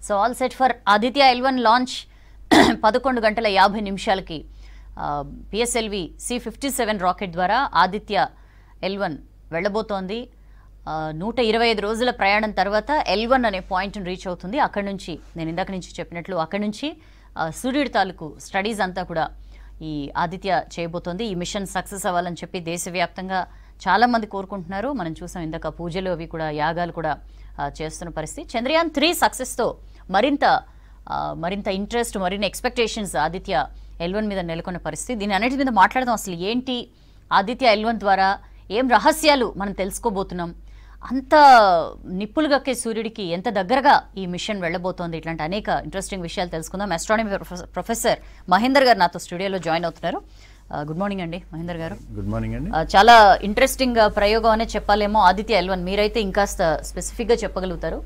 So all set for Aditya L1 launch 11 గంటల 50 నిమిషాలకి PSLV C57 rocket ద్వారా ఆదిత్య L1 వెళ్ళబోతోంది. 125 రోజుల ప్రయాణం తర్వాత L1 అనే పాయింట్ని రీచ్ అవుతుంది. అక్కడి నుంచి నేను ఇందాక నుంచి చెప్పినట్లు అక్కడి నుంచి సూర్యుడి తాలూకు స్టడీస్ అంతా కూడా ఈ ఆదిత్య చేయబోతోంది. ఈ మిషన్ సక్సెస్ అవ్వాలని చెప్పి దేశవ్యాప్తంగా చాలామంది కోరుకుంటున్నారు. మనం చూసాం ఇందాక పూజలు అవి కూడా యాగాలు కూడా చేస్తున్న పరిస్థితి. చంద్రయాన్ 3 సక్సెస్తో మరింత ఇంట్రెస్ట్ మరిన్ని ఎక్స్పెక్టేషన్స్ ఆదిత్య L1 మీద నెలకొన్న పరిస్థితి. దీని అన్నిటి మీద మాట్లాడదాం. అసలు ఏంటి ఆదిత్య L1 ద్వారా ఏం రహస్యాలు మనం తెలుసుకోబోతున్నాం, అంత నిప్పులు గక్కే సూర్యుడికి ఎంత దగ్గరగా ఈ మిషన్ వెళ్ళబోతోంది, ఇట్లాంటి అనేక ఇంట్రెస్టింగ్ విషయాలు తెలుసుకుందాం. ఆస్ట్రానమీ ప్రొఫెసర్ మహేందర్ గారు నాతో స్టూడియోలో జాయిన్ అవుతున్నారు. గుడ్ మార్నింగ్ అండి మహేందర్ గారు. గుడ్ మార్నింగ్ అండి. చాలా ఇంట్రెస్టింగ్ ప్రయోగం అనే చెప్పాలేమో ఆదిత్య L1. మీరైతే ఇంకాస్త స్పెసిఫిక్ గా చెప్పగలుగుతారు.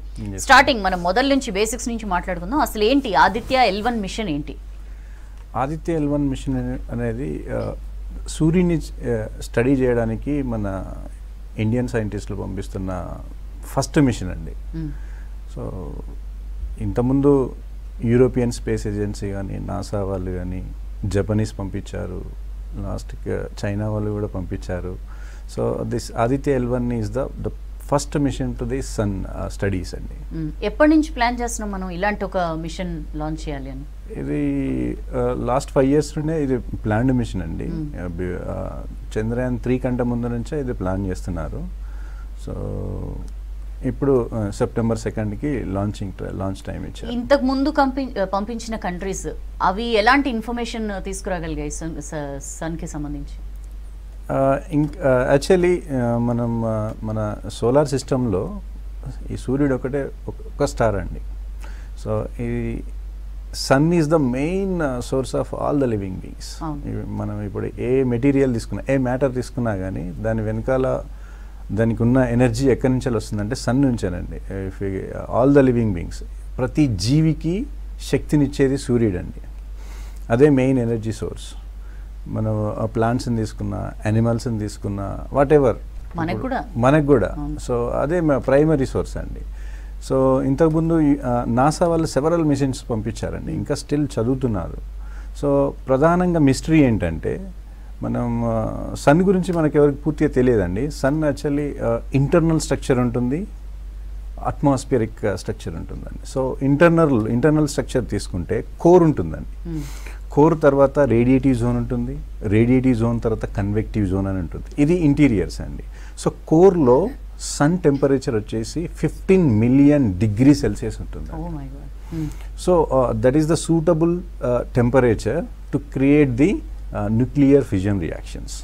స్టార్టింగ్ మనం మొదల నుంచి బేసిక్స్ నుంచి మాట్లాడుకుందాం. అసలు ఏంటి ఆదిత్య L1 మిషన్ ఏంటి? ఆదిత్య L1 మిషన్ అనేది సూర్యుని స్టడీ చేయడానికి మన ఇండియన్ సైంటిస్టులు పంపిస్తున్న ఫస్ట్ మిషన్ అండి. సో ఇంతకుముందు యూరోపియన్ స్పేస్ ఏజెన్సీ కానీ నాసా వాళ్ళు కానీ జపనీస్ పంపించారు, లాస్ట్కి చైనా వాళ్ళు కూడా పంపించారు. So this Aditya L1 is the first mission to the sun studies అండి. ఎప్పటి నుంచి ప్లాన్ చేస్తున్నాం మనం ఇలాంటి ఒక మిషన్ లాంచ్ చేయాలి అని? ఇది లాస్ట్ 5 years నుండే ఇది ప్లాన్డ్ మిషన్ అండి. చంద్రయాన్ 3 కంటే ముందు నుంచే ఇది ప్లాన్ చేస్తున్నారు. సో ఇప్పుడు సెప్టెంబర్ 2కి లాంచ్ టైం ఇచ్చారు. ఇంతకు ముందు పంపించిన కంట్రీస్ అవి ఎలాంటి ఇన్ఫర్మేషన్ తీసుకురాగలిగాయి సన్కి సంబంధించి? యాక్చువల్లీ మన సోలార్ సిస్టంలో ఈ సూర్యుడు ఒక స్టార్ అండి. సో ఈ sun is the main source of all the living beings. మనం ఇప్పుడు ఏ మెటీరియల్ తీసుకున్నా, ఏ మ్యాటర్ తీసుకున్నా కానీ దాని వెనకాల దానికి ఉన్న ఎనర్జీ ఎక్కడి నుంచి వస్తుందంటే సన్ నుంచేనండి. ఆల్ ద లివింగ్ బీయింగ్స్, ప్రతి జీవికి శక్తినిచ్చేది సూర్యుడు అండి. అదే మెయిన్ ఎనర్జీ సోర్స్. మనం ప్లాంట్స్ని తీసుకున్నా, యానిమల్స్ని తీసుకున్నా, వాట్ ఎవర్ మనకు కూడా. సో అదే ప్రైమరీ సోర్స్ అండి. సో ఇంతకుముందు నాసా వాళ్ళు సెవరల్ మిషన్స్ పంపించారండి, ఇంకా స్టిల్ చదువుతున్నారు. సో ప్రధానంగా మిస్టరీ ఏంటంటే మనం సన్ గురించి మనకి ఎవరికి పూర్తిగా తెలియదండి. సన్ యాక్చువల్లీ ఇంటర్నల్ స్ట్రక్చర్ ఉంటుంది, అట్మాస్ఫియరిక్ స్ట్రక్చర్ ఉంటుందండి. సో ఇంటర్నల్ స్ట్రక్చర్ తీసుకుంటే కోర్ ఉంటుందండి. కోర్ తర్వాత రేడియేటివ్ జోన్ ఉంటుంది, రేడియేటివ్ జోన్ తర్వాత కన్వెక్టివ్ జోన్ అని ఉంటుంది. ఇది ఇంటీరియర్స్ అండి. సో కోర్లో సన్ టెంపరేచర్ వచ్చేసి 15 million degrees Celsius ఉంటుంది. So that is the suitable temperature to create the nuclear fission reactions.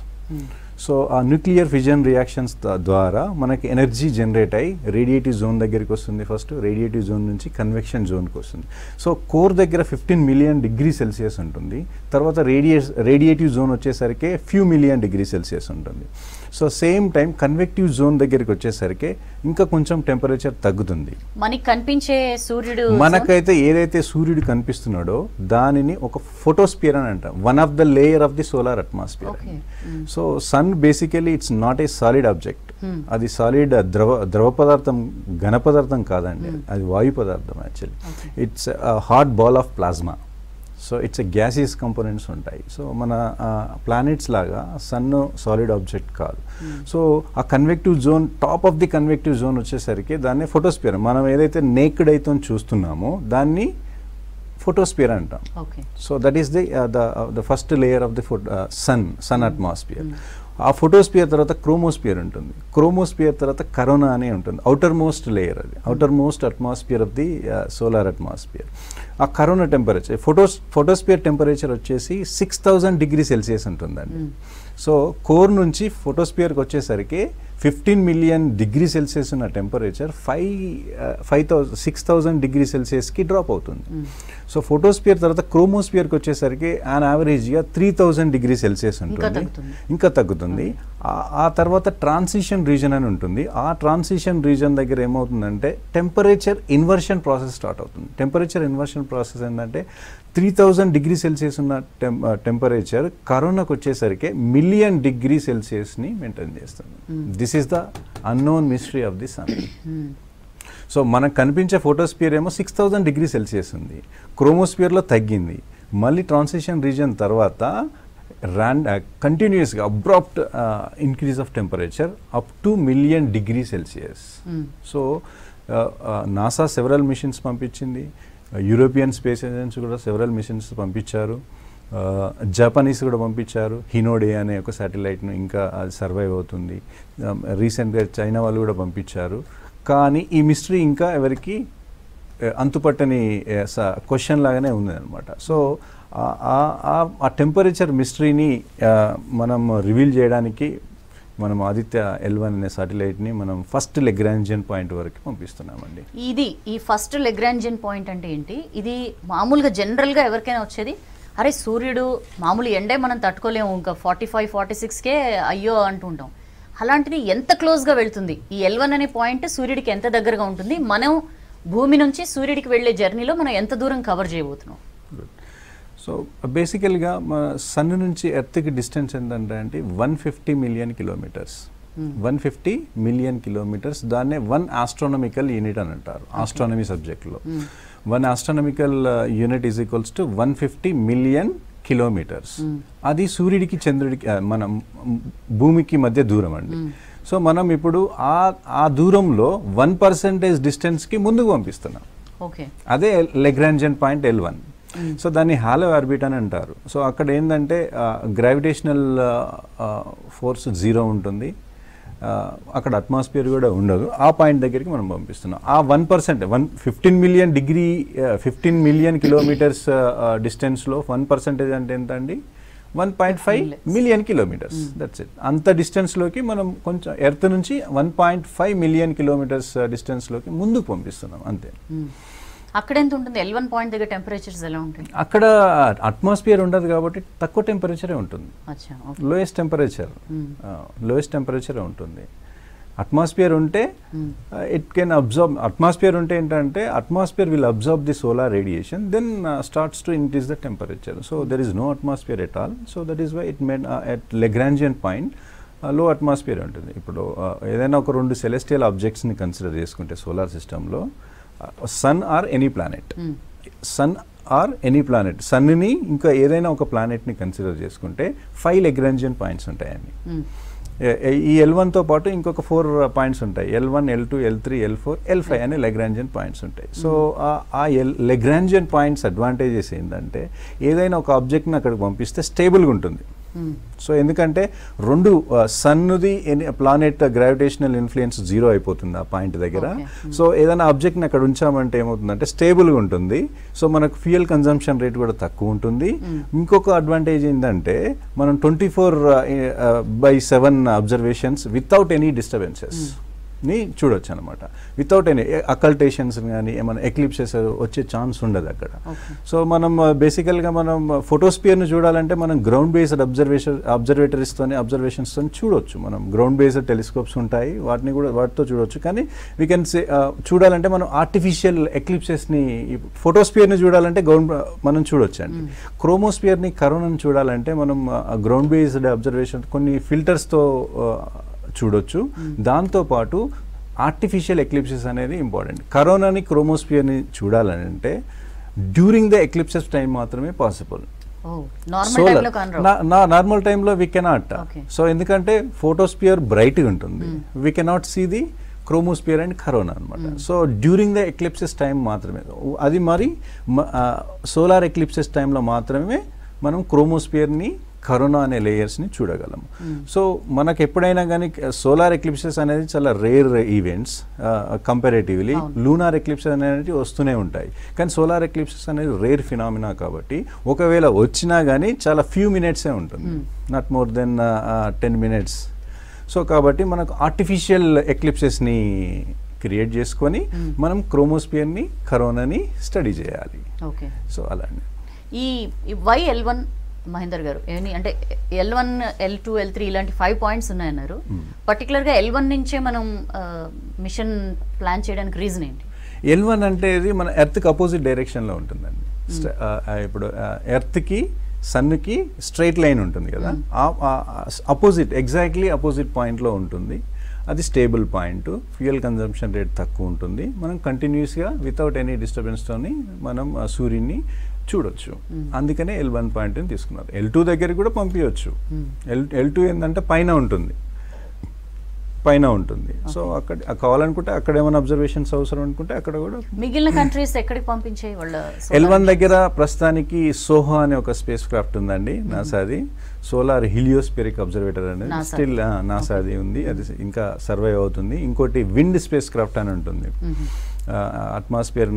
So ఆ న్యూక్లియర్ ఫిజన్ రియాక్షన్స్ ద్వారా మనకి ఎనర్జీ జనరేట్ అయ్యి రేడియేటివ్ జోన్ దగ్గరికి వస్తుంది. ఫస్ట్ రేడియేటివ్ జోన్ నుంచి కన్వెక్షన్ జోన్కి వస్తుంది. సో కోర్ దగ్గర 15 million degrees Celsius ఉంటుంది. తర్వాత రేడియేటివ్ జోన్ వచ్చేసరికి few million degrees Celsius ఉంటుంది. So same time convective zone దగ్గరికి వచ్చేసరికి ఇంకా కొంచెం టెంపరేచర్ తగ్గుతుంది. మనకి కనిపించే సూర్యుడు, మనకైతే ఏదైతే సూర్యుడు కనిపిస్తున్నాడో దానిని ఒక ఫోటోస్పియర్ అని అంటాం, one of the layer of the solar atmosphere. So sun basically it's not a solid object. అది సాలిడ్ ద్రవ పదార్థం, ఘన పదార్థం కాదండి, అది వాయు పదార్థం. Actually it's hot ball of plasma. So it's gaseous components ఉంటాయి. సో మన ప్లానెట్స్ లాగా సన్ సాలిడ్ ఆబ్జెక్ట్ కాదు. సో ఆ convective zone, top of the convective zone వచ్చేసరికి దాన్ని ఫోటోస్పియర్, మనం ఏదైతే నేక్డ్ అయితే చూస్తున్నామో దాన్ని ఫోటోస్పియర్ అంటాం. So that is the first layer of the sun atmosphere. ఆ ఫోటోస్పియర్ తర్వాత క్రోమోస్పియర్ ఉంటుంది. క్రోమోస్పియర్ తర్వాత కరోనా అనే ఉంటుంది, అవుటర్ మోస్ట్ లేయర్. అది outermost atmosphere of the solar atmosphere. ఆ కరోనా టెంపరేచర్, ఫోటోస్పియర్ టెంపరేచర్ వచ్చేసి 6000 degrees Celsius ఉంటుందండి. సో కోర్ నుంచి ఫోటోస్పియర్కి వచ్చేసరికి 15 million degrees Celsius ఉన్న టెంపరేచర్ 6000 degrees Celsiusకి డ్రాప్ అవుతుంది. సో ఫోటోస్పియర్ తర్వాత క్రోమోస్పియర్కి వచ్చేసరికి ఆన్ యావరేజ్గా 3000 degrees Celsius ఉంటుంది, ఇంకా తగ్గుతుంది. ఆ తర్వాత ట్రాన్సిషన్ రీజన్ అని ఉంటుంది. ఆ ట్రాన్సిషన్ రీజన్ దగ్గర ఏమవుతుందంటే టెంపరేచర్ ఇన్వర్షన్ ప్రాసెస్ స్టార్ట్ అవుతుంది. టెంపరేచర్ ఇన్వర్షన్ ప్రాసెస్ ఏంటంటే 3000 degrees Celsius ఉన్న టెంపరేచర్ కరోనాకు వచ్చేసరికి 1,000,000 degrees Celsiusని మెయింటైన్ చేస్తుంది. This is the unknown mystery of the sun. So మనకు కనిపించే ఫోటోస్పియర్ ఏమో 6000 డిగ్రీ సెల్సియస్ ఉంది, క్రోమోస్పియర్లో తగ్గింది. మళ్ళీ ట్రాన్సిషన్ రీజియన్ తర్వాత కంటిన్యూస్గా abrupt increase of temperature up to 1,000,000 degree Celsius. So NASA several missions పంపించింది, యూరోపియన్ స్పేస్ ఏజెన్సీ కూడా సెవరల్ మిషన్స్ పంపించారు, జపనీస్ కూడా పంపించారు. హినోడే అనే ఒక శాటిలైట్ను ఇంకా అది సర్వైవ్ అవుతుంది. రీసెంట్గా చైనా వాళ్ళు కూడా పంపించారు. కానీ ఈ మిస్టరీ ఇంకా ఎవరికి అంతుపట్టని క్వశ్చన్ లాగానే ఉంది అనమాట. సో ఆ టెంపరేచర్ మిస్టరీని మనం రివీల్ చేయడానికి మనం ఆదిత్య L1 అనే సాటిలైట్ని మనం ఫస్ట్ లెగ్రాంజియన్ పాయింట్ వరకు పంపిస్తున్నామండి. ఈ ఫస్ట్ లెగ్రాంజియన్ పాయింట్ అంటే ఏంటి? ఇది మామూలుగా జనరల్గా ఎవరికైనా వచ్చేది, అరే సూర్యుడు మామూలు ఎండే మనం తట్టుకోలేము, ఇంకా 45-46కే అయ్యో అంటుంటాం. అలాంటిది ఎంత క్లోజ్గా వెళ్తుంది ఈ L1 అనే పాయింట్? సూర్యుడికి ఎంత దగ్గరగా ఉంటుంది? మనం భూమి నుంచి సూర్యుడికి వెళ్ళే జర్నీలో మనం ఎంత దూరం కవర్ చేయబోతున్నాం? సో బేసికల్గా మన సన్ నుంచి ఎర్త్కి డిస్టెన్స్ ఏంటంటే 150 మిలియన్ కిలోమీటర్స్. 150 మిలియన్ కిలోమీటర్స్, దాన్నే 1 ఆస్ట్రానమికల్ యూనిట్ అని అంటారు ఆస్ట్రానమీ సబ్జెక్ట్లో. 1 astronomical unit is equals to 150 million kilometres. అది సూర్యుడికి చంద్రుడికి మనం భూమికి మధ్య దూరం అండి. సో మనం ఇప్పుడు ఆ దూరంలో 1% డిస్టెన్స్కి ముందుకు పంపిస్తున్నాం. అదే లెగ్రాంజియన్ పాయింట్ L1. సో దాన్ని హాలో ఆర్బిట్ అని అంటారు. సో అక్కడ ఏంటంటే గ్రావిటేషనల్ ఫోర్స్ 0 ఉంటుంది, అక్కడ అట్మాస్ఫియర్ కూడా ఉండదు. ఆ పాయింట్ దగ్గరికి మనం పంపిస్తున్నాం. ఆ 1% 15 మిలియన్ కిలోమీటర్స్ డిస్టెన్స్లో 1% అంటే ఎంత అండి? 1.5 మిలియన్ కిలోమీటర్స్. That's it. అంత డిస్టెన్స్లోకి మనం కొంచెం ఎర్త్ నుంచి 1.5 మిలియన్ కిలోమీటర్స్ డిస్టెన్స్లోకి ముందుకు పంపిస్తున్నాం అంతే. అక్కడ ఎంత ఉంటుంది L1 పాయింట్ దగ్గర? టెంపరేచర్స్ ఎలా ఉంటాయి? అక్కడ అట్మాస్ఫియర్ ఉండదు కాబట్టి తక్కువ టెంపరేచరే ఉంటుంది. లోయెస్ట్ టెంపరేచరే ఉంటుంది. అట్మాస్ఫియర్ ఉంటే ఇట్ కెన్ అబ్జార్బ్. అట్మాస్ఫియర్ ఉంటే ఏంటంటే atmosphere will absorb the solar radiation, then starts to increase the temperature. So there is no atmosphere at all. So that is why it made at Lagrangian point లో atmosphere ఉంటుంది. ఇప్పుడు ఏదైనా ఒక 2 celestial ఆబ్జెక్ట్స్ని consider చేసుకుంటే solar సిస్టంలో sun or any planet, సన్ని ఇంకా ఏదైనా ఒక ప్లానెట్ని కన్సిడర్ చేసుకుంటే 5 లెగ్రాంజియన్ పాయింట్స్ ఉంటాయండి. ఈ L1తో పాటు ఇంకొక 4 పాయింట్స్ ఉంటాయి. L1, L2, L3, L4, L5 అనే లెగ్రాంజియన్ పాయింట్స్ ఉంటాయి. సో ఆ లెగ్రాంజియన్ పాయింట్స్ అడ్వాంటేజెస్ ఏంటంటే ఏదైనా ఒక ఆబ్జెక్ట్ని అక్కడికి పంపిస్తే స్టేబుల్గా ఉంటుంది. సో ఎందుకంటే సన్నుది ప్లానెట్ గ్రావిటేషనల్ ఇన్ఫ్లుయెన్స్ 0 అయిపోతుంది ఆ పాయింట్ దగ్గర. సో ఏదైనా ఆబ్జెక్ట్ని అక్కడ ఉంచామంటే ఏమవుతుందంటే స్టేబుల్గా ఉంటుంది. సో మనకు ఫ్యూయల్ కన్జంప్షన్ రేట్ కూడా తక్కువ ఉంటుంది. ఇంకొక అడ్వాంటేజ్ ఏంటంటే మనం 24/7 అబ్జర్వేషన్స్ వితౌట్ ఎనీ డిస్టర్బెన్సెస్ ని చూడొచ్చు అనమాట. వితౌట్ ఎనీ అకల్టేషన్స్ కానీ ఏమైనా ఎక్లిప్సెస్ వచ్చే ఛాన్స్ ఉండదు అక్కడ. సో మనం బేసికల్గా మనం ఫోటోస్పియర్ని చూడాలంటే మనం గ్రౌండ్ బేస్డ్ అబ్జర్వేషన్స్తో చూడొచ్చు. మనం గ్రౌండ్ బేస్డ్ టెలిస్కోప్స్ ఉంటాయి, వాటితో చూడొచ్చు. కానీ వీ కెన్ సే చూడాలంటే మనం ఆర్టిఫిషియల్ ఎక్లిప్సెస్ని, ఫోటోస్పియర్ని చూడాలంటే మనం చూడొచ్చు అండి. క్రోమోస్పియర్ని, కరోనాని చూడాలంటే మనం గ్రౌండ్ బేస్డ్ అబ్జర్వేషన్ కొన్ని ఫిల్టర్స్తో చూడొచ్చు. దాంతోపాటు ఆర్టిఫిషియల్ ఎక్లిప్సెస్ అనేది ఇంపార్టెంట్. కరోనాని, క్రోమోస్పియర్ని చూడాలంటే డ్యూరింగ్ ద ఎక్లిప్సెస్ టైం మాత్రమే పాసిబుల్. నార్మల్ టైంలో వీ కెనాట్. సో ఎందుకంటే ఫోటోస్పియర్ బ్రైట్గా ఉంటుంది, we cannot see the chromosphere and corona అనమాట. So during the eclipses time మాత్రమే, అది మరి సోలార్ ఎక్లిప్సెస్ టైంలో మాత్రమే మనం క్రోమోస్పియర్ని, కరోనా అనే లేయర్స్ని చూడగలము. సో మనకు ఎప్పుడైనా కానీ సోలార్ ఎక్లిప్సెస్ అనేది చాలా rare events comparatively. Lunar eclipses అనేది వస్తూనే ఉంటాయి, కానీ సోలార్ ఎక్లిప్సెస్ అనేది రేర్ ఫినామినా కాబట్టి ఒకవేళ వచ్చినా కానీ చాలా ఫ్యూ మినిట్సే ఉంటుంది, not more than 10 minutes. So కాబట్టి మనకు ఆర్టిఫిషియల్ ఎక్లిప్సెస్ని క్రియేట్ చేసుకొని మనం క్రోమోస్పియర్ని, కరోనాని స్టడీ చేయాలి. సో అలానే ఈ వై L1 మహేందర్ గారు అంటే L1, L2, L3 ఇలాంటి 5 పాయింట్స్ ఉన్నాయన్నారు. పర్టికులర్గా L1 నుంచే మనం మిషన్ ప్లాన్ చేయడానికి రీజన్ ఏంటి? L1 అంటే ఇది మన ఎర్త్కి అపోజిట్ డైరెక్షన్లో ఉంటుందండి. ఇప్పుడు ఎర్త్కి, సన్కి స్ట్రైట్ లైన్ ఉంటుంది కదా, ఎగ్జాక్ట్లీ అపోజిట్ పాయింట్లో ఉంటుంది. అది stable point, fuel consumption rate తక్కువ ఉంటుంది, మనం కంటిన్యూస్గా వితౌట్ ఎనీ డిస్టర్బెన్స్తోని మనం సూర్యుని చూడొచ్చు. అందుకనే L1 పాయింట్ని తీసుకున్నారు. L2 దగ్గరికి కూడా పంపించవచ్చు. L2 ఏంటంటే పైన ఉంటుంది. సో అక్కడ కావాలనుకుంటే అక్కడ ఏమైనా అబ్జర్వేషన్స్ అవసరం అనుకుంటే అక్కడ కూడా. మిగిలిన కంట్రీస్ ఎక్కడికి పంపించే వాళ్ళ L1 దగ్గర ప్రస్తుతానికి సోహో అనే ఒక స్పేస్ క్రాఫ్ట్ ఉందండి, నాసాది. సోలార్ హీలియోస్పిరిక్ అబ్జర్వేటర్ అనేది స్టిల్ నాసాది ఉంది, అది ఇంకా సర్వైవ్ అవుతుంది. ఇంకోటి విండ్ స్పేస్ క్రాఫ్ట్ అని ఉంటుంది, అట్మాస్ఫియర్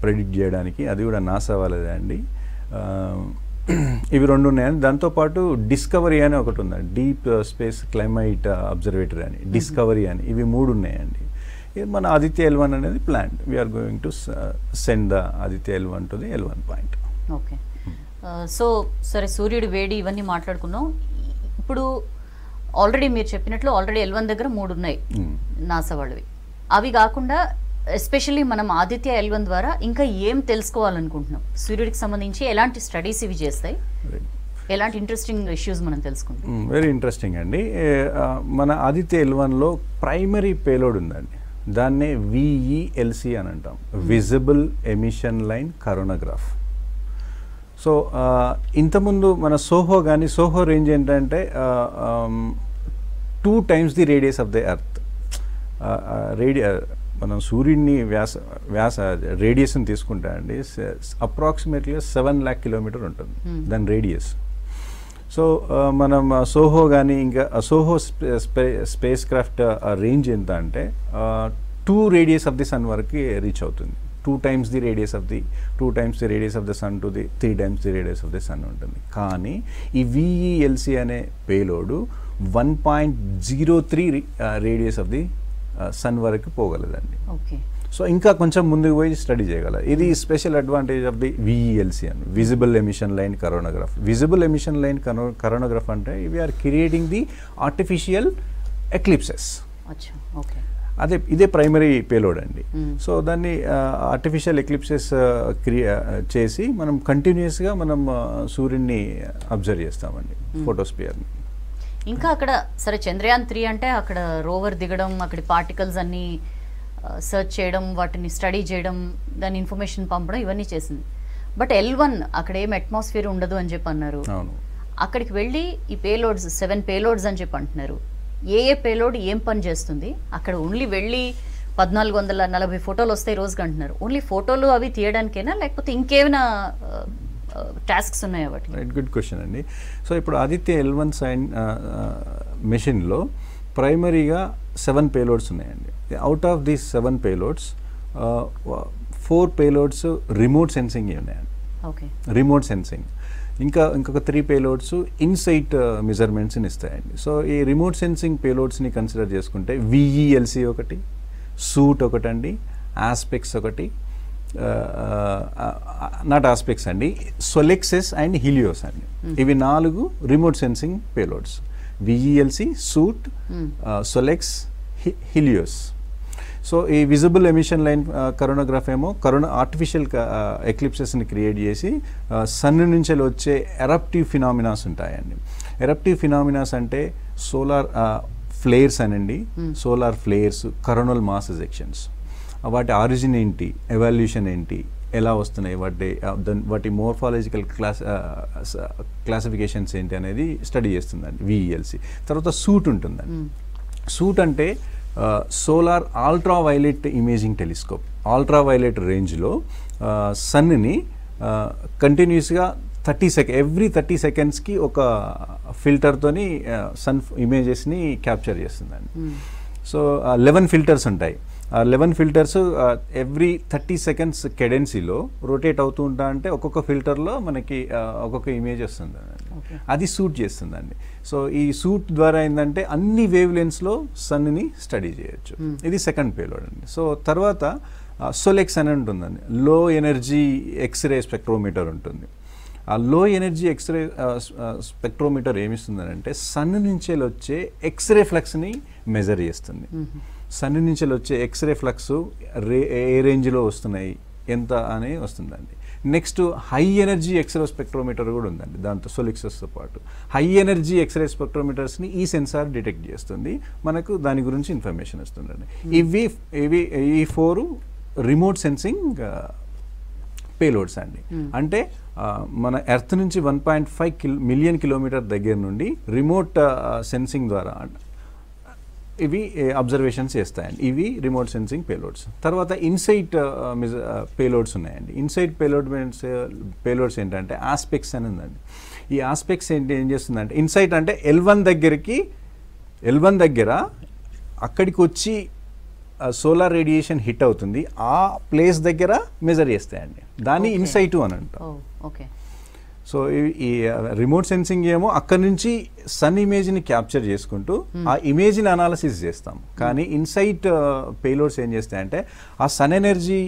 ప్రెడిక్ట్ చేయడానికి, అది కూడా నాసా వాళ్ళదే అండి. ఇవి రెండు ఉన్నాయని. దాంతోపాటు డిస్కవరీ అని ఒకటి ఉందండి, డీప్ స్పేస్ క్లైమైట్ అబ్జర్వేటరీ అని, డిస్కవరీ అని, ఇవి 3 ఉన్నాయండి. మన ఆదిత్య L1 అనేది plant. We are going to send the Aditya L1 to the L1 point. Okay. So సరే, సూర్యుడు వేడి ఇవన్నీ మాట్లాడుకున్నాం. ఇప్పుడు ఆల్రెడీ మీరు చెప్పినట్లు ఆల్రెడీ L1 దగ్గర 3 ఉన్నాయి నాసా వాళ్ళవి. అవి కాకుండా ఎస్పెషల్లీ మనం ఆదిత్య L1 ద్వారా ఇంకా ఏం తెలుసుకోవాలనుకుంటున్నాం? సూర్యుడికి సంబంధించి ఎలాంటి స్టడీస్ ఇవి చేస్తాయి, ఎలాంటి ఇంట్రెస్టింగ్ ఇష్యూస్ మనం తెలుసుకుంటాం? వెరీ ఇంట్రెస్టింగ్ అండి. మన ఆదిత్య L1లో ప్రైమరీ పేలోడ్ ఉందండి, దాన్నే VELC అని అంటాం, విజిబుల్ ఎమిషన్ లైన్ కరోనోగ్రాఫ్. సో ఇంతకుముందు మన సోహో కానీ, సోహో రేంజ్ ఏంటంటే 2 times the radius of the earth. మనం సూర్యుడిని వ్యాస రేడియస్ని తీసుకుంటా అండి, అప్రాక్సిమేట్లీగా 7 lakh kilometers ఉంటుంది దాని రేడియస్. సో మనం సోహో కానీ ఇంకా సోహో స్పేస్ క్రాఫ్ట్ రేంజ్ ఎంత అంటే 2 రేడియస్ ఆఫ్ ది సన్ వరకు రీచ్ అవుతుంది. 2 times the radius of the sun to the 3 times the radius of the sun ఉంటుంది. కానీ ఈ VELC అనే payload 1.03 radius of the sun వరకు పోగలదండి. సో ఇంకా కొంచెం ముందుకు పోయి స్టడీ చేయగలరు. ఇది special advantage of the VELC అని, visible emission line coronagraph. Visible emission line coronagraph అంటే we're creating the artificial eclipses. ఇదే ప్రైమరీ పేలోడ్ అండి. సో దాన్ని ఆర్టిఫిషియల్ ఎక్లిప్సెస్ చేసి మనం కంటిన్యూస్గా మనం సూర్యుడిని అబ్జర్వ్ చేస్తామండి, ఫోటోస్పియర్ని. ఇంకా అక్కడ సరే చంద్రయాన్ 3 అంటే అక్కడ రోవర్ దిగడం, అక్కడి పార్టికల్స్ అన్నీ సర్చ్ చేయడం, వాటిని స్టడీ చేయడం, దాని ఇన్ఫర్మేషన్ పంపడం, ఇవన్నీ చేసింది. బట్ L1 అక్కడ ఏం అట్మాస్ఫియర్ ఉండదు అని చెప్పి అన్నారు. అక్కడికి వెళ్ళి ఈ పేలోడ్స్ 7 పేలోడ్స్ అని చెప్పి అంటున్నారు. ఏ పేలోడ్ ఏం పని చేస్తుంది అక్కడ? ఓన్లీ వెళ్ళి 1440 ఫోటోలు వస్తాయి రోజుకి అంటున్నారు. ఓన్లీ ఫోటోలు అవి తీయడానికేనా, లేకపోతే ఇంకేమైనా టాస్క్స్ ఉన్నాయా వాటి? గుడ్ క్వశ్చన్ అండి. సో ఇప్పుడు ఆదిత్య L1 మిషన్లో ప్రైమరీగా 7 పేలోడ్స్ ఉన్నాయండి. Out of these 7 payloads 4 payloads remote sensing ఉన్నాయండి. Remote sensing. ఇంకొక 3 పేలోడ్స్ ఇన్సైట్ మెజర్మెంట్స్ని ఇస్తాయండి. సో ఈ రిమోట్ సెన్సింగ్ పేలోడ్స్ని కన్సిడర్ చేసుకుంటే VELC ఒకటి, సూట్ ఒకటండి, ఆస్పెక్ట్స్ ఒకటి, నాట్ ఆస్పెక్ట్స్ అండి, సొలెక్సెస్ అండ్ హీలియోస్ అండి. ఇవి 4 remote sensing payloads, VELC, SUIT, Solexs, Helios. So ఈ విజిబుల్ ఎమిషన్ లైన్ కరోనోగ్రాఫ్ ఏమో ఆర్టిఫిషియల్ ఎక్లిప్సెస్ని క్రియేట్ చేసి సన్ నుంచి వచ్చే ఎరప్టివ్ ఫినామినాస్ ఉంటాయండి. ఎరప్టివ్ ఫినామినాస్ అంటే సోలార్ ఫ్లేర్స్ అనండి, solar flares, coronal mass ejections. వాటి ఆరిజిన్ ఏంటి, ఎవాల్యూషన్ ఏంటి, ఎలా వస్తున్నాయి, వాటి మోర్ఫాలజికల్ క్లాసిఫికేషన్స్ ఏంటి అనేది స్టడీ చేస్తుందండి VELC. తర్వాత సూట్ ఉంటుందండి. సూట్ అంటే solar ultraviolet imaging telescope. Ultraviolet రేంజ్లో సన్ని కంటిన్యూస్గా ఎవ్రీ 30 secondsకి ఒక ఫిల్టర్తోని సన్ ఇమేజెస్ని క్యాప్చర్ చేస్తుందండి. సో 11 ఫిల్టర్స్ ఉంటాయి. 11 ఫిల్టర్స్ ఎవ్రీ 30 seconds కెడెన్సీలో రొటేట్ అవుతూ ఉంటా అంటే ఒక్కొక్క ఫిల్టర్లో మనకి ఒక్కొక్క ఇమేజ్ వస్తుంది, అది సూట్ చేస్తుందండి. సో ఈ సూట్ ద్వారా ఏంటంటే అన్ని వేవ్ లెన్స్లో సన్ని స్టడీ చేయొచ్చు. ఇది సెకండ్ పేలోడ్ అండి. సో తర్వాత సొలెక్స్ అని ఉంటుందండి, లో ఎనర్జీ ఎక్స్రే స్పెక్ట్రోమీటర్ ఉంటుంది. ఆ లో ఎనర్జీ ఎక్స్రే స్పెక్ట్రోమీటర్ ఏమిస్తుందని అంటే సన్ నుంచి వచ్చే ఎక్స్రే ఫ్లక్స్ని మెజర్ చేస్తుంది. సన్ నుంచి వచ్చే ఎక్స్రే ఫ్లక్స్ ఏ రేంజ్లో వస్తున్నాయి, ఎంత అని వస్తుందండి. Next high energy x-ray spectrometer కూడా ఉందండి దాంతో, సోలిక్సెస్తో పాటు. హై ఎనర్జీ ఎక్స్రే స్పెక్ట్రోమీటర్స్ని ఈ సెన్సార్ డిటెక్ట్ చేస్తుంది, మనకు దాని గురించి ఇన్ఫర్మేషన్ వస్తుందండి. ఈ 4 రిమోట్ సెన్సింగ్ పేలోడ్స్ అండి. అంటే మన ఎర్త్ నుంచి 1.5 మిలియన్ కిలోమీటర్ దగ్గర నుండి రిమోట్ సెన్సింగ్ ద్వారా ఇవి అబ్జర్వేషన్స్ చేస్తాయండి. ఇవి రిమోట్ సెన్సింగ్ పేలోడ్స్. తర్వాత ఇన్సైట్ పేలోడ్స్ ఉన్నాయండి. ఇన్సైట్ పేలోడ్స్ ఏంటంటే ఆస్పెక్ట్స్ అని ఉందండి. ఈ ఆస్పెక్ట్స్ ఏం చేస్తుందంటే, ఇన్సైట్ అంటే L1 దగ్గర అక్కడికి వచ్చి సోలార్ రేడియేషన్ హిట్ అవుతుంది, ఆ ప్లేస్ దగ్గర మెజర్ చేస్తాయండి. దాన్ని ఇన్సైట్ అని అంటాం. సో ఈ రిమోట్ సెన్సింగ్ ఏమో అక్కడ నుంచి సన్ ఇమేజ్ని క్యాప్చర్ చేసుకుంటూ ఆ ఇమేజ్ని అనాలిసిస్ చేస్తాం. కానీ ఇన్సైట్ పేలోడ్స్ ఏం చేస్తాయంటే, ఆ సన్ ఎనర్జీ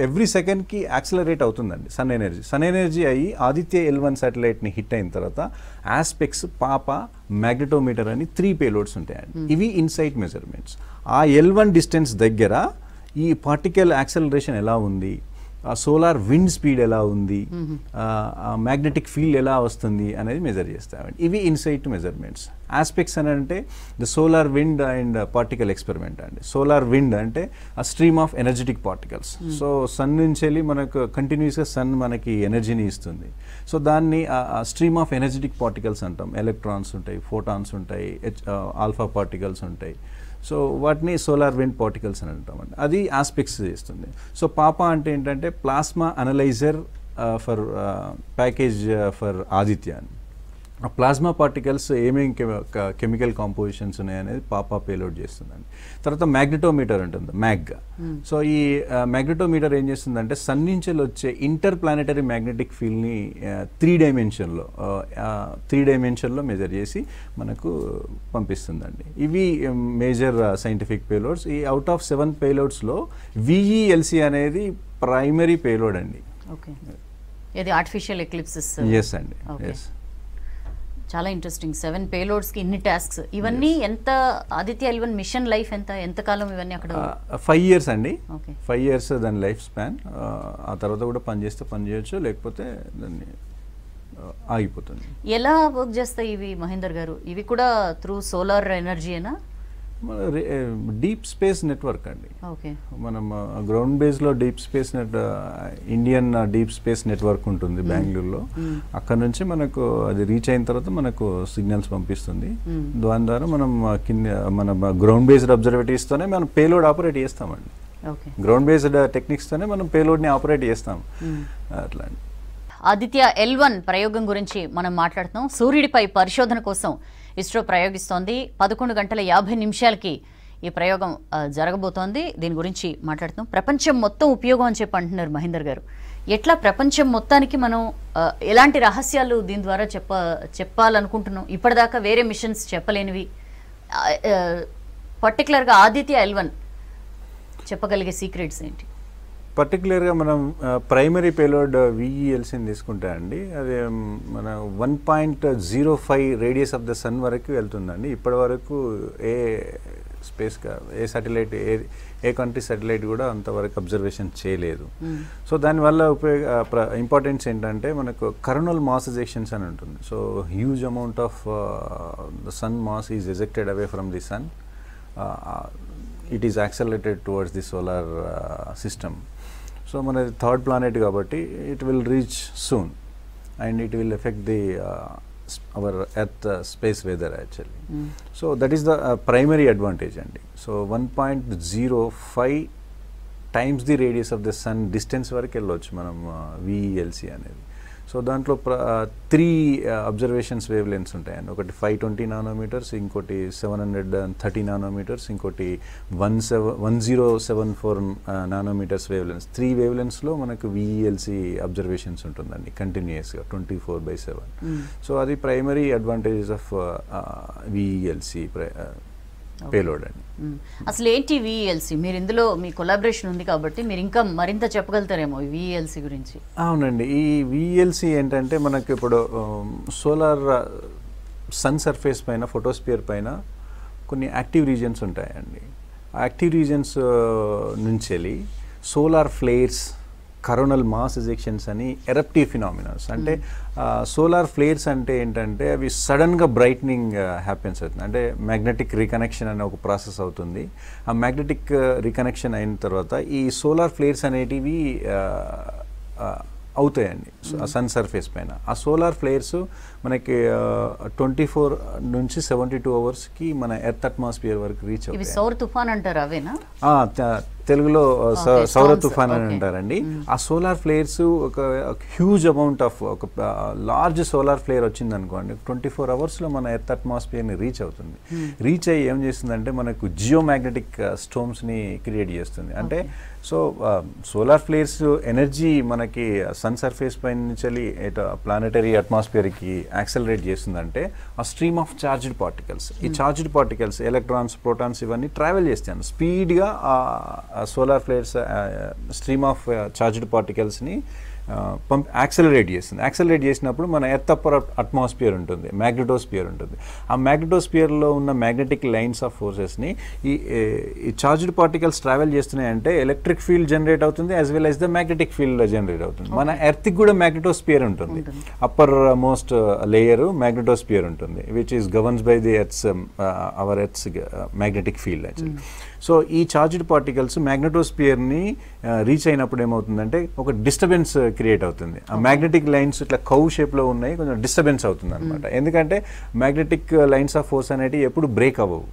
ఎవ్రీ సెకండ్కి యాక్సిలరేట్ అవుతుందండి. సన్ ఎనర్జీ అయ్యి ఆదిత్య L1 శాటిలైట్ని హిట్ అయిన తర్వాత ఆస్పెక్ట్స్, పాప, మ్యాగ్నెటోమీటర్ అని 3 పేలోడ్స్ ఉంటాయండి. ఇవి ఇన్సైట్ మెజర్మెంట్స్. ఆ L1 డిస్టెన్స్ దగ్గర ఈ పార్టికల్ యాక్సలరేషన్ ఎలా ఉంది, సోలార్ విండ్ స్పీడ్ ఎలా ఉంది, మ్యాగ్నెటిక్ ఫీల్డ్ ఎలా వస్తుంది అనేది మెజర్ చేస్తామండి. ఇవి ఇన్సైట్ మెజర్మెంట్స్. ఆస్పెక్ట్స్ అని అంటే the solar wind and particle experiment అండి. సోలార్ విండ్ అంటే ఆ stream of energetic particles. So sun నుంచి వెళ్ళి మనకు కంటిన్యూస్గా సన్ మనకి ఎనర్జీని ఇస్తుంది. సో దాన్ని స్ట్రీమ్ ఆఫ్ ఎనర్జెటిక్ పార్టికల్స్ అంటాం. ఎలక్ట్రాన్స్ ఉంటాయి, ఫోటాన్స్ ఉంటాయి, ఆల్ఫా పార్టికల్స్ ఉంటాయి. సో వాటిని సోలార్ విండ్ పార్టికల్స్ అని అంటామండి. అది ఆస్పెక్ట్స్ చేస్తుంది. సో పాపా అంటే ఏంటంటే plasma analyser for package for Aditya అని. ఆ ప్లాస్మా పార్టికల్స్ ఏమేమి కెమికల్ కాంపోజిషన్స్ ఉన్నాయనేది పాపా పేలోడ్ చేస్తుందండి. తర్వాత మ్యాగ్నెటోమీటర్ ఉంటుంది, మ్యాగ్. సో ఈ మ్యాగ్నెటోమీటర్ ఏం చేస్తుందంటే సన్ నుంచి వచ్చే ఇంటర్ ప్లానెటరీ మ్యాగ్నెటిక్ ఫీల్డ్ని 3 డైమెన్షన్లో మెజర్ చేసి మనకు పంపిస్తుందండి. ఇవి మేజర్ సైంటిఫిక్ పేలోడ్స్. ఈ అవుట్ ఆఫ్ 7 పేలోడ్స్లో VELC అనేది ప్రైమరీ పేలోడ్ అండి. ఓకే, ఇది ఆర్టిఫిషియల్ ఎక్లిప్సెస్. ఎస్ అండి, ఎస్. చాలా ఇంట్రెస్టింగ్. 7 పేలోడ్స్కి ఇన్ని టాస్క్స్. ఇవన్నీ ఎంత ఆదిత్య L1 మిషన్ లైఫ్ ఎంత కాలం ఇవన్నీ అక్కడ? 5 years అండి. 5 years దాని లైఫ్ స్పాన్. ఆ తర్వాత కూడా పని చేయొచ్చు, లేకపోతే దాన్ని ఆగిపోతుంది. ఎలా వర్క్ చేస్తాయి ఇవి మహేందర్ గారు? ఇవి కూడా త్రూ సోలార్ ఎనర్జీనా? డీప్ స్పేస్ నెట్వర్క్ అండి. ఓకే, మనం గ్రౌండ్ బేస్లో deep space Indian deep space network ఉంటుంది బెంగళూరులో. అక్కడ నుంచి మనకు అది రీచ్ అయిన తర్వాత మనకు సిగ్నల్స్ పంపిస్తుంది. దాని ద్వారా మన గ్రౌండ్ బేస్డ్ అబ్జర్వేటరీస్తోనే మనం పేలోడ్ ఆపరేట్ చేస్తామండి. గ్రౌండ్ బేస్డ్ టెక్నిక్స్తోనే మనం పేలోడ్ని ఆపరేట్ చేస్తాం. అట్లా అండి. ఆదిత్య L1 ప్రయోగం గురించి మనం మాట్లాడుతున్నాం. సూర్యుడిపై పరిశోధన కోసం ఇస్రో ప్రయోగిస్తోంది. 11:50 ఈ ప్రయోగం జరగబోతోంది. దీని గురించి మాట్లాడుతున్నాం. ప్రపంచం మొత్తం ఉపయోగం అని చెప్పి అంటున్నారు మహేందర్ గారు. ఎట్లా ప్రపంచం మొత్తానికి మనం ఎలాంటి రహస్యాలు దీని ద్వారా చెప్పాలనుకుంటున్నాం? ఇప్పటిదాకా వేరే మిషన్స్ చెప్పలేనివి, పర్టికులర్గా ఆదిత్య L1 చెప్పగలిగే సీక్రెట్స్ ఏంటి? పర్టికులర్గా మనం ప్రైమరీ పేలోడ్ VELCని తీసుకుంటే అండి, అది మన 1.05 రేడియస్ ఆఫ్ ద సన్ వరకు వెళ్తుందండి. ఇప్పటి వరకు ఏ సాటిలైట్, ఏ కంట్రీ సాటిలైట్ కూడా అంతవరకు అబ్జర్వేషన్ చేయలేదు. సో దానివల్ల ఇంపార్టెన్స్ ఏంటంటే మనకు కరోనల్ మాస్ ఎజెక్షన్స్ అని ఉంటుంది. So huge amount of the sun mass is ejected away from the sun. It is accelerated towards the solar system. So మనది 3rd planet కాబట్టి it will reach soon and it will affect the our Earth space weather actually. So that is the primary advantage అండి. So 1.05 times the radius of the sun distance వరకు వెళ్ళవచ్చు మనం VELC అనేది. So దాంట్లో 3 observations wave lens ఉంటాయండి. ఒకటి 520 nanometres, ఇంకోటి 730 nanometres, ఇంకోటి 1074 నానోమీటర్స్ వేవ్ లెన్స్. 3 వేవ్ లెన్స్లో మనకు VELC అబ్జర్వేషన్స్ ఉంటుందండి కంటిన్యూస్గా 24/7. సో అది primary advantages of VELC payload అండి. అసలు ఏంటి VELC? మీరు ఇందులో మీ కొలాబరేషన్ ఉంది కాబట్టి మీరు ఇంకా మరింత చెప్పగలుగుతారేమో VELC గురించి. అవునండి, ఈ VELC ఏంటంటే మనకి ఇప్పుడు సోలార్ సన్ సర్ఫేస్ పైన, ఫోటోస్పియర్ పైన కొన్ని యాక్టివ్ రీజన్స్ ఉంటాయండి. ఆ యాక్టివ్ రీజన్స్ నుంచి వెళ్ళి solar flares coronal mass ejections అని ఎరప్టివ్ ఫినామినాస్. అంటే సోలార్ ఫ్లేర్స్ అంటే ఏంటంటే అవి సడన్గా బ్రైట్నింగ్ హ్యాపెన్స్ అవుతుంది. అంటే మ్యాగ్నెటిక్ రీకనెక్షన్ అనే ఒక ప్రాసెస్ అవుతుంది. ఆ మ్యాగ్నెటిక్ రీకనెక్షన్ అయిన తర్వాత ఈ సోలార్ ఫ్లేర్స్ అనేటివి అవుతాయండి సన్ సర్ఫేస్ పైన. ఆ సోలార్ ఫ్లేర్స్ మనకి 24 నుంచి 72 అవర్స్కి మన ఎర్త్ అట్మాస్ఫియర్ వరకు రీచ్ అవుతాయి. సౌర తుఫాన్ అంటారు అవేనా? తెలుగులో సౌర తుఫాన్ అని అంటారండి. ఆ సోలార్ ఫ్లేర్స్ ఒక హ్యూజ్ అమౌంట్ ఆఫ్ ఒక లార్జ్ సోలార్ ఫ్లేర్ వచ్చింది అనుకోండి, 24 అవర్స్లో మన ఎర్త్ అట్మాస్ఫియర్ని రీచ్ అవుతుంది. రీచ్ అయ్యి ఏం చేస్తుందంటే మనకు జియోమాగ్నెటిక్ స్టోమ్స్ని క్రియేట్ చేస్తుంది. అంటే సో సోలార్ ఫ్లేర్స్ ఎనర్జీ మనకి సన్ సర్ఫేస్ పైన నుంచి ప్లానెటరీ అట్మాస్ఫియర్కి యాక్సలరేట్ చేస్తుందంటే ఆ స్ట్రీమ్ ఆఫ్ చార్జ్డ్ పార్టికల్స్, ఈ చార్జ్డ్ పార్టికల్స్ ఎలక్ట్రాన్స్, ప్రోటాన్స్ ఇవన్నీ ట్రావెల్ చేస్తాను స్పీడ్గా solar flares stream of charged పార్టికల్స్ని యాక్సలరేట్ చేస్తుంది. యాక్సలరేట్ చేసినప్పుడు మన ఎర్త్ అప్పర్ అట్మాస్ఫియర్ ఉంటుంది, మ్యాగ్నెటోస్ఫియర్ ఉంటుంది. ఆ మ్యాగ్నెటోస్ఫియర్లో ఉన్న మ్యాగ్నెటిక్ లైన్స్ ఆఫ్ ఫోర్సెస్ని ఈ చార్జ్డ్ పార్టికల్స్ ట్రావెల్ చేస్తున్నాయంటే ఎలక్ట్రిక్ ఫీల్డ్ జనరేట్ అవుతుంది, as well as the magnetic field generate అవుతుంది. మన ఎర్త్కి కూడా మ్యాగ్నెటోస్ఫియర్ ఉంటుంది, అప్పర్ మోస్ట్ లేయర్ మ్యాగ్నెటోస్ఫియర్ ఉంటుంది, which is governs by the earth's our earth's magnetic field actually. So ఈ charged particles మ్యాగ్నెటోస్ఫియర్ని reach అయినప్పుడు ఏమవుతుందంటే ఒక డిస్టర్బెన్స్ క్రియేట్ అవుతుంది. ఆ మ్యాగ్నెటిక్ లైన్స్ ఇట్లా కవ్ షేప్లో ఉన్నాయి, కొంచెం డిస్టర్బెన్స్ అవుతుంది అనమాట. ఎందుకంటే మ్యాగ్నెటిక్ లైన్స్ ఆఫ్ ఫోర్స్ అనేవి ఎప్పుడు బ్రేక్ అవ్వవు.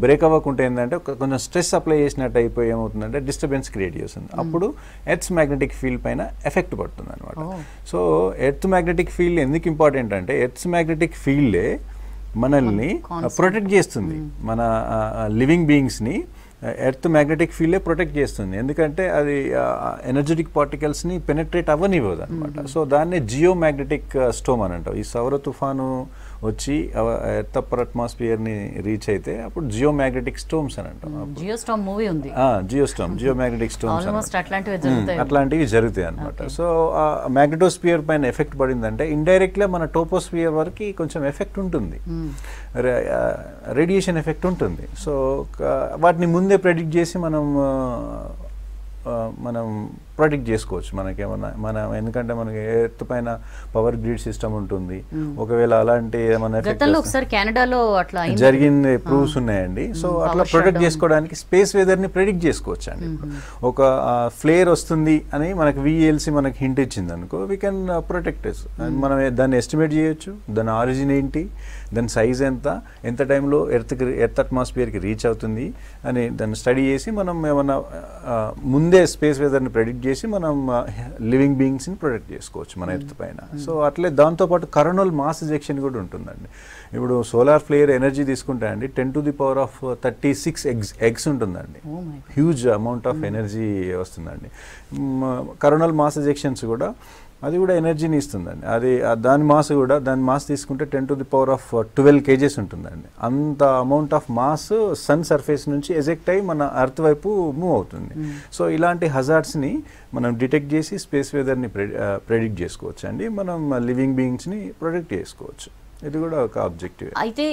బ్రేక్ అవ్వకుంటే ఏంటంటే కొంచెం స్ట్రెస్ అప్లై చేసినట్టు అయిపోయి ఏమవుతుందంటే డిస్టర్బెన్స్ క్రియేట్ చేస్తుంది. అప్పుడు ఎర్త్ మ్యాగ్నెటిక్ ఫీల్డ్ పైన ఎఫెక్ట్ పడుతుంది అనమాట. సో ఎర్త్ మ్యాగ్నెటిక్ ఫీల్డ్ ఎందుకు ఇంపార్టెంట్ అంటే ఎర్త్ మ్యాగ్నెటిక్ ఫీల్డే మనల్ని ప్రొటెక్ట్ చేస్తుంది, మన లివింగ్ బీయింగ్స్ని ఎర్త్ మ్యాగ్నెటిక్ ఫీల్డే ప్రొటెక్ట్ చేస్తుంది. ఎందుకంటే అది ఎనర్జెటిక్ పార్టికల్స్ని పెనెట్రేట్ అవ్వనివ్వదు అనమాట. సో దాన్నే జియో మ్యాగ్నెటిక్ స్టోమ్ అని అంటాం. ఈ సౌర తుఫాను వచ్చి ఎర్త్ అప్పర్ అట్మాస్ఫియర్ని రీచ్ అయితే అప్పుడు జియో మ్యాగ్నెటిక్ స్టోమ్స్ అని అంటాం. జియోస్టామ్ మూవీ ఉంది, జియో మ్యాగ్నెటిక్ స్టోమ్స్ అట్లాంటివి జరుగుతాయి అనమాట. సో మ్యాగ్నెటోస్ఫియర్ పైన ఎఫెక్ట్ పడిందంటే ఇండైరెక్ట్గా మన టోపోస్ఫియర్ వరకు కొంచెం ఎఫెక్ట్ ఉంటుంది, రేడియేషన్ ఎఫెక్ట్ ఉంటుంది. సో వాటిని ముందే ప్రెడిక్ట్ చేసి మనం ప్రొటెక్ట్ చేసుకోవచ్చు. మనం ఎందుకంటే మనకి ఎర్త్ పైన పవర్ గ్రిడ్ సిస్టమ్ ఉంటుంది. ఒకవేళ అలాంటి ఏమైనా జరిగిన ప్రూఫ్స్ ఉన్నాయండి. సో అట్లా ప్రొటెక్ట్ చేసుకోవడానికి స్పేస్ వెదర్ని ప్రెడిక్ట్ చేసుకోవచ్చు అండి. ఒక ఫ్లేర్ వస్తుంది అని మనకి VLC మనకి హింట్ ఇచ్చింది అనుకో, వీ కెన్ ప్రొటెక్ట్. మనం దాన్ని ఎస్టిమేట్ చేయొచ్చు, దాని ఆరిజిన్ ఏంటి, దాని సైజ్ ఎంత టైంలో ఎర్త్ అట్మాస్ఫియర్కి రీచ్ అవుతుంది అని దాన్ని స్టడీ చేసి మనం ఏమన్నా ముందే స్పేస్ వెదర్ని ప్రెడిక్ట్ చేసి మనం లివింగ్ బీయింగ్స్ని ప్రొటెక్ట్ చేసుకోవచ్చు మన ఎర్త్ పైన. సో అట్లే దాంతోపాటు కరోనల్ మాస్ ఎజెక్షన్ కూడా ఉంటుందండి. ఇప్పుడు సోలార్ ఫ్లేర్ ఎనర్జీ తీసుకుంటే అండి 10⁻36 eggs ఉంటుందండి. హ్యూజ్ అమౌంట్ ఆఫ్ ఎనర్జీ వస్తుందండి. కరోనల్ మాస్ ఎజెక్షన్స్ కూడా అది కూడా ఎనర్జీని ఇస్తుందండి. దాని మాస్ తీసుకుంటే 10⁻12 kgs ఉంటుందండి. అంత amount of mass sun surface నుంచి ఎజెక్ట్ అయ్యి మన అర్త్ వైపు మూవ్ అవుతుంది. సో ఇలాంటి హజార్డ్స్ని మనం డిటెక్ట్ చేసి స్పేస్ వెదర్ని ప్రెడిక్ట్ చేసుకోవచ్చు అండి. మనం లివింగ్ బీయింగ్స్ని ప్రొటెక్ట్ చేసుకోవచ్చు. ఇది కూడా ఒక ఆబ్జెక్టివ్. అయితే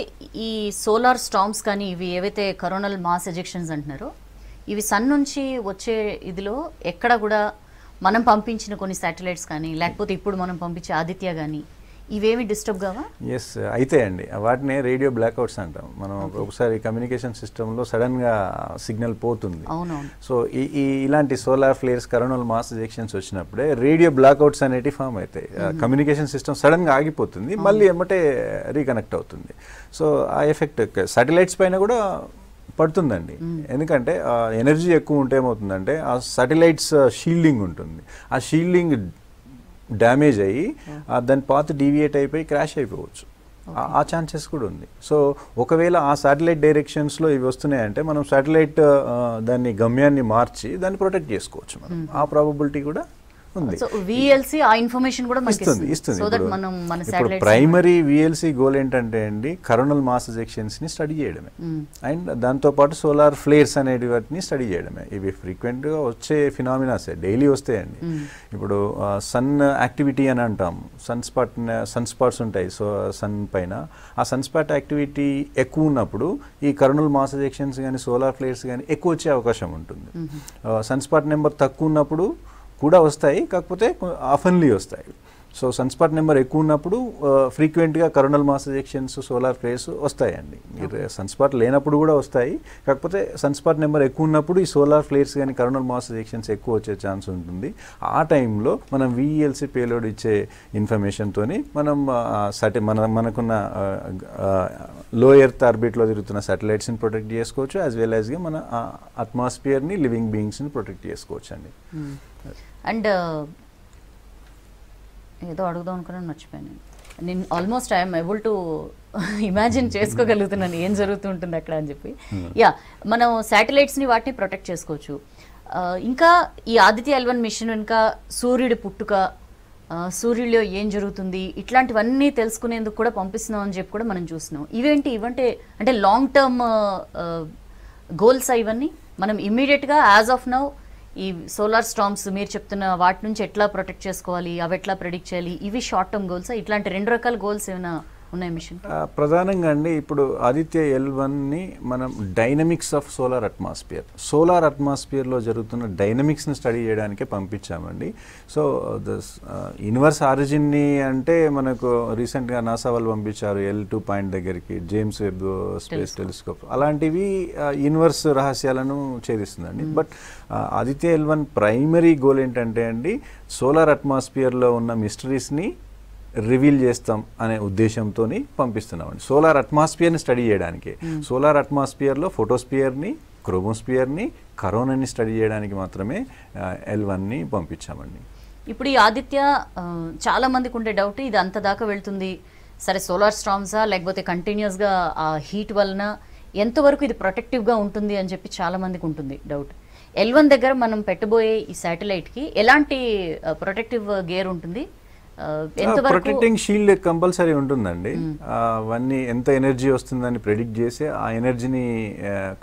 ఈ సోలార్ స్టార్మ్స్ కానీ ఇవి ఏవైతే కరోనల్ మాస్ ఎజెక్షన్స్ అంటున్నారో ఇవి సన్ నుంచి వచ్చే ఇదిలో ఎక్కడ కూడా మనం పంపించిన కొన్ని శాటిలైట్స్ కానీ లేకపోతే ఇప్పుడు మనం పంపించే ఆదిత్య కానీ ఇవేమి డిస్టర్బ్ కావా? ఎస్ అయితే అండి, వాటినే రేడియో బ్లాక్అవుట్స్ అంటాం. మనం ఒకసారి కమ్యూనికేషన్ సిస్టంలో సడన్గా సిగ్నల్ పోతుంది. సో ఇలాంటి solar flares coronal mass ejections వచ్చినప్పుడే రేడియో బ్లాక్అవుట్స్ అనేవి ఫామ్ అవుతాయి. కమ్యూనికేషన్ సిస్టమ్ సడన్గా ఆగిపోతుంది, మళ్ళీ ఏమంటే రీకనెక్ట్ అవుతుంది. సో ఆ ఎఫెక్ట్ శాటిలైట్స్ పైన కూడా పడుతుందండి. ఎందుకంటే ఎనర్జీ ఎక్కువ ఉంటే ఏమవుతుందంటే ఆ శాటిలైట్స్ షీల్డింగ్ ఉంటుంది, ఆ షీల్డింగ్ డ్యామేజ్ అయ్యి దాని పాత్ డీవియేట్ అయిపోయి క్రాష్ అయిపోవచ్చు. ఆ ఛాన్సెస్ కూడా ఉంది. సో ఒకవేళ ఆ శాటిలైట్ డైరెక్షన్స్లో ఇవి వస్తున్నాయంటే మనం శాటిలైట్ దాన్ని గమ్యాన్ని మార్చి దాన్ని ప్రొటెక్ట్ చేసుకోవచ్చు. మనం ఆ ప్రాబబిలిటీ కూడా ఉంది. ఇప్పుడు ప్రైమరీ VLC గోల్ ఏంటంటే అండి కరోనల్ మాస్ ఎజెక్షన్స్ ని స్టడీ చేయడమే, అండ్ దాంతోపాటు సోలార్ ఫ్లేర్స్ అనేవి వాటిని స్టడీ చేయడమే. ఇవి ఫ్రీక్వెంట్గా వచ్చే ఫినామినాసే, డైలీ వస్తాయండి. ఇప్పుడు సన్ యాక్టివిటీ అని అంటాము, సన్ స్పాట్స్ ఉంటాయి సో సన్ పైన. ఆ సన్ స్పాట్ యాక్టివిటీ ఎక్కువ ఉన్నప్పుడు ఈ కరోనల్ మాస్ ఎజెక్షన్స్ కానీ సోలార్ ఫ్లేర్స్ కానీ ఎక్కువ వచ్చే అవకాశం ఉంటుంది. సన్ స్పాట్ నెంబర్ తక్కువ ఉన్నప్పుడు కూడా వస్తాయి, కాకపోతే ఆఫన్లీ వస్తాయి. సో సన్ స్పాట్ నెంబర్ ఎక్కువ ఉన్నప్పుడు ఫ్రీక్వెంట్గా coronal mass ejections, solar flares వస్తాయండి. సన్ స్పాట్ లేనప్పుడు కూడా వస్తాయి, కాకపోతే సన్ స్పాట్ నెంబర్ ఎక్కువ ఉన్నప్పుడు ఈ సోలార్ ఫ్లేర్స్ కానీ కరోనల్ మాస్ ఎజెక్షన్స్ ఎక్కువ వచ్చే ఛాన్స్ ఉంటుంది. ఆ టైంలో మనం విఈఎల్సి పేలోడ్ ఇచ్చే ఇన్ఫర్మేషన్తో మనం మనకున్న లో ఎర్త్ ఆర్బిట్లో తిరుగుతున్న శాటిలైట్స్ని ప్రొటెక్ట్ చేసుకోవచ్చు, యాజ్ వెల్ యాజ్గా మన అట్మాస్ఫియర్ని, లివింగ్ బీయింగ్స్ని ప్రొటెక్ట్ చేసుకోవచ్చు అండి. అండ్ ఏదో అడుగుదాం అనుకున్నాను, మర్చిపోయాను. నేను almost I'm able to imagine చేసుకోగలుగుతున్నాను ఏం జరుగుతుంటుంది అక్కడ అని చెప్పి. యా, మనం శాటిలైట్స్ని వాటిని ప్రొటెక్ట్ చేసుకోవచ్చు. ఇంకా ఈ ఆదిత్య L1 మిషన్ ఇంకా సూర్యుడి పుట్టుక, సూర్యుడిలో ఏం జరుగుతుంది, ఇట్లాంటివన్నీ తెలుసుకునేందుకు కూడా పంపిస్తున్నాం అని చెప్పి కూడా మనం చూస్తున్నాం. ఇవంటే అంటే లాంగ్ టర్మ్ గోల్స్ ఇవన్నీ మనం ఇమ్మీడియట్గా యాజ్ ఆఫ్ నౌ ఈ సోలార్ స్టార్మ్స్ మీరు చెప్తున్న వాటి నుంచి ఎట్లా ప్రొటెక్ట్ చేసుకోవాలి, అవి ఎట్లా ప్రెడిక్ట్ చేయాలి, ఇవి షార్ట్ టర్మ్ గోల్స్, ఇట్లాంటి 2 రకాల గోల్స్ ఏమైనా ఉన్నాయి మిషన్? ప్రధానంగా అండి ఇప్పుడు ఆదిత్య L1ని మనం డైనమిక్స్ ఆఫ్ సోలార్ అట్మాస్ఫియర్లో జరుగుతున్న డైనమిక్స్ని స్టడీ చేయడానికే పంపించామండి. సో యూనివర్స్ ఆరిజిన్ని అంటే మనకు రీసెంట్గా నాసా వాళ్ళు పంపించారు L2 పాయింట్ దగ్గరికి, జేమ్స్ వెబ్ స్పేస్ టెలిస్కోప్, అలాంటివి యూనివర్స్ రహస్యాలను ఛేదిస్తుందండి. But Aditya L1 primary goal ఏంటంటే అండి, సోలార్ అట్మాస్ఫియర్లో ఉన్న మిస్టరీస్ని రివీల్ చేస్తాం అనే ఉద్దేశంతో పంపిస్తున్నామండి. సోలార్ అట్మాస్ఫియర్ని స్టడీ చేయడానికి, సోలార్ అట్మాస్ఫియర్లో ఫోటోస్పియర్ని, క్రోమోస్పియర్ని, కరోనాని స్టడీ చేయడానికి మాత్రమే L1ని పంపించామండి. ఇప్పుడు ఈ ఆదిత్య చాలా మందికి ఉండే డౌట్, ఇది అంత దాకా వెళ్తుంది సరే, సోలార్ స్టార్మ్సా లేకపోతే కంటిన్యూస్గా ఆ హీట్ వలన ఎంతవరకు ఇది ప్రొటెక్టివ్గా ఉంటుంది అని చెప్పి చాలా మందికి ఉంటుంది డౌట్. L1 దగ్గర మనం పెట్టబోయే ఈ శాటిలైట్కి ఎలాంటి ప్రొటెక్టివ్ గేర్ ఉంటుంది? ప్రొటెక్టింగ్ షీల్డ్ కంపల్సరీ ఉంటుందండి. అవన్నీ ఎంత ఎనర్జీ వస్తుందని ప్రెడిక్ట్ చేసి ఆ ఎనర్జీని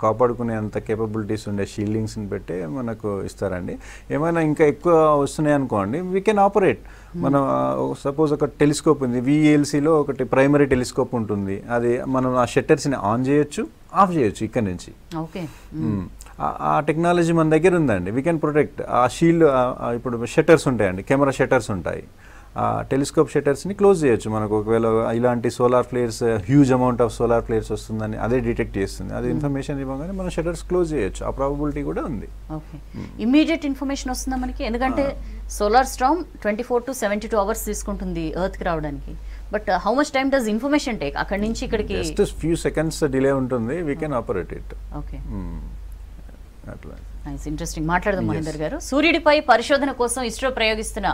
కాపాడుకునే అంత కేపబిలిటీస్ ఉండే షీల్డింగ్స్ని పెట్టే మనకు ఇస్తారండి. ఏమైనా ఇంకా ఎక్కువ వస్తున్నాయి అనుకోండి, వీ కెన్ ఆపరేట్. మనం సపోజ్ ఒక టెలిస్కోప్ ఉంది, విఎల్సిలో ఒకటి ప్రైమరీ టెలిస్కోప్ ఉంటుంది, అది మనం ఆ షట్టర్స్ని ఆన్ చేయొచ్చు, ఆఫ్ చేయొచ్చు ఇక్కడ నుంచి. ఆ టెక్నాలజీ మన దగ్గర ఉందండి. వీ కెన్ ప్రొటెక్ట్ ఆ షీల్డ్. ఇప్పుడు షట్టర్స్ ఉంటాయండి, కెమెరా షట్టర్స్ ఉంటాయి, టెలిస్కోప్ షట్టర్స్ని క్లోజ్ చేయొచ్చు. మనకు ఒకవేళ ఇలాంటి solar flares, huge amount of solar flares వస్తుందని అదే డిటెక్ట్ చేస్తుంది, అది ఇన్ఫర్మేషన్ ఇవ్వగానే మనం షట్టర్స్ క్లోజ్ చేయొచ్చు. ఆ ప్రాబబిలిటీ కూడా ఉంది. ఓకే, ఇమ్మీడియట్ ఇన్ఫర్మేషన్ వస్తుందా మనకి? ఎందుకంటే సోలార్ స్టార్మ్ 24 to 72 అవర్స్ తీసుకుంటుంది ఎర్త్కి రావడానికి. But how much time does information take అక్కడి నుంచి ఇక్కడికి? జస్ట్ ఫ్యూ సెకండ్స్ డిలే ఉంటుంది, we can operate it. Okay, nice, interesting. మాట్లాడదాం మహేందర్ గారు. సూర్యుడిపై పరిశోధన కోసం ఇస్రో ప్రయోగిస్తున్న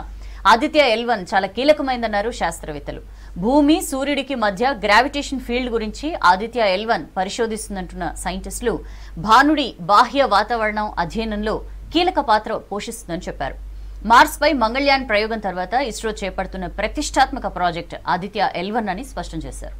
ఆదిత్య L1 చాలా కీలకమైందన్నారు శాస్త్రవేత్తలు. భూమి, సూర్యుడికి మధ్య గ్రావిటేషన్ ఫీల్డ్ గురించి ఆదిత్య L1 పరిశోధిస్తుందంటున్న సైంటిస్టులు భానుడి బాహ్య వాతావరణం అధ్యయనంలో కీలక పాత్ర పోషిస్తుందని చెప్పారు. మార్స్ పై మంగళయాన్ ప్రయోగం తర్వాత ఇస్రో చేపడుతున్న ప్రతిష్టాత్మక ప్రాజెక్ట్ ఆదిత్య L1 అని స్పష్టం చేశారు.